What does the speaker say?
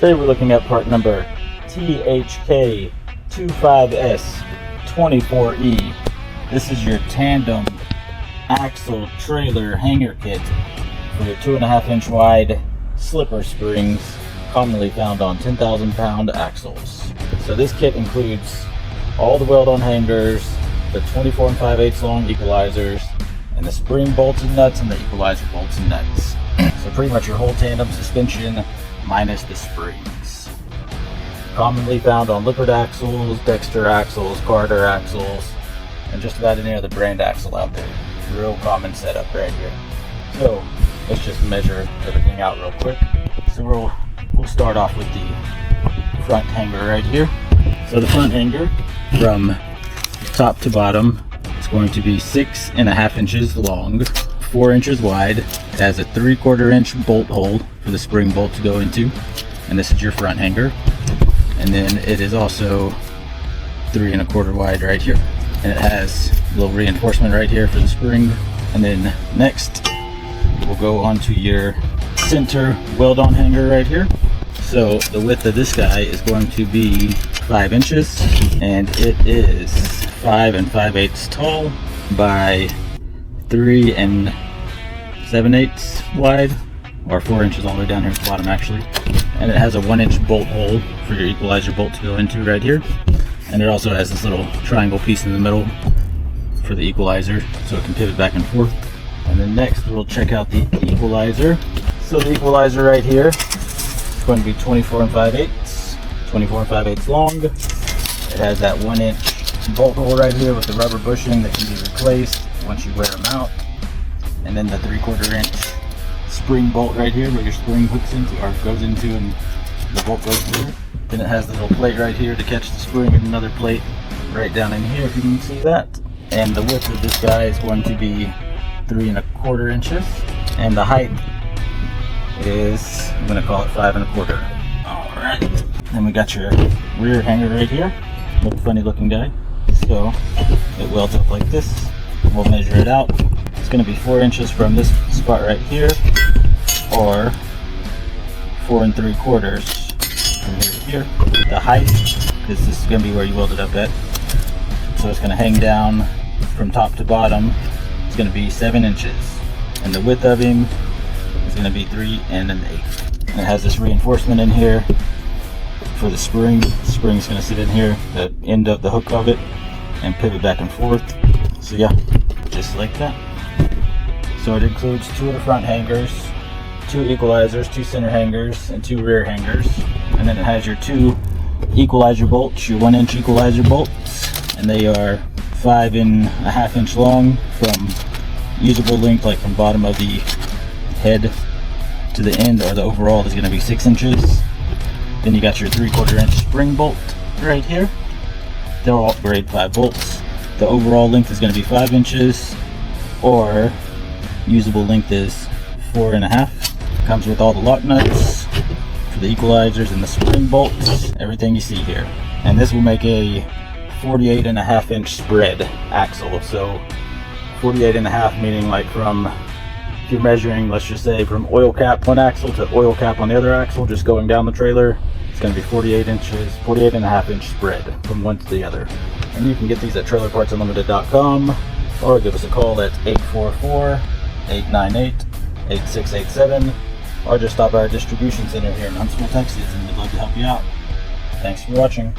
Today we're looking at part number TKH25S24E. This is your tandem axle trailer hanger kit for your 2.5-inch wide slipper springs commonly found on 10,000 pound axles. So this kit includes all the weld-on hangers, the 24 5/8 long equalizers, and the spring bolts and nuts and the equalizer bolts and nuts. So pretty much your whole tandem suspension minus the springs. Commonly found on Lippert axles, Dexter axles, Carter axles, and just about any other brand axle out there. Real common setup right here. So let's just measure everything out real quick. So we'll start off with the front hanger right here. So the front hanger from top to bottom is going to be 6.5 inches long, 4 inches wide. It has a 3/4 inch bolt hole for the spring bolt to go into, and this is your front hanger. And then it is also 3.25 wide right here, and it has a little reinforcement right here for the spring. And then next we'll go on to your center weld-on hanger right here. So the width of this guy is going to be 5 inches, and it is 5 5/8 tall by 3 7/8 wide, or 4 inches all the way down here at the bottom actually. And it has a 1-inch bolt hole for your equalizer bolt to go into right here. And it also has this little triangle piece in the middle for the equalizer, so it can pivot back and forth. And then next we'll check out the equalizer. So the equalizer right here is going to be 24 5/8 long. It has that 1-inch bolt hole right here with the rubber bushing that can be replaced once you wear them out. And then the 3/4 inch spring bolt right here where your spring hooks into or goes into and the bolt goes through. Then it has the little plate right here to catch the spring, and another plate right down in here if you can see that. And the width of this guy is going to be 3.25 inches, and the height is, I'm going to call it 5.25. Alright, then we got your rear hanger right here. Look, funny looking guy. So it welds up like this. We'll measure it out. It's going to be 4 inches from this spot right here, or 4 3/4 from here to here. The height, because this is going to be where you weld it up at, so it's going to hang down from top to bottom. It's going to be 7 inches, and the width of him is going to be 3 1/8. And it has this reinforcement in here for the spring. The spring is going to sit in here, the end of the hook of it, and pivot back and forth. So yeah, just like that. So it includes 2 of the front hangers, 2 equalizers, 2 center hangers, and 2 rear hangers. And then it has your 2 equalizer bolts, your 1-inch equalizer bolts, and they are 5.5 inch long from usable length, like from bottom of the head to the end, or the overall is going to be 6 inches. Then you got your 3/4 inch spring bolt right here. They're all grade 5 bolts. The overall length is going to be 5 inches, or usable length is 4.5. Comes with all the lock nuts for the equalizers and the spring bolts, everything you see here. And this will make a 48.5 inch spread axle. So 48.5 meaning like from, if you're measuring, let's just say from oil cap one axle to oil cap on the other axle, just going down the trailer, it's going to be 48.5 inch spread from one to the other. And you can get these at trailerpartsunlimited.com, or give us a call at 844-898-8687, or just stop by our distribution center here in Huntsville, Texas, and we'd love to help you out. Thanks for watching.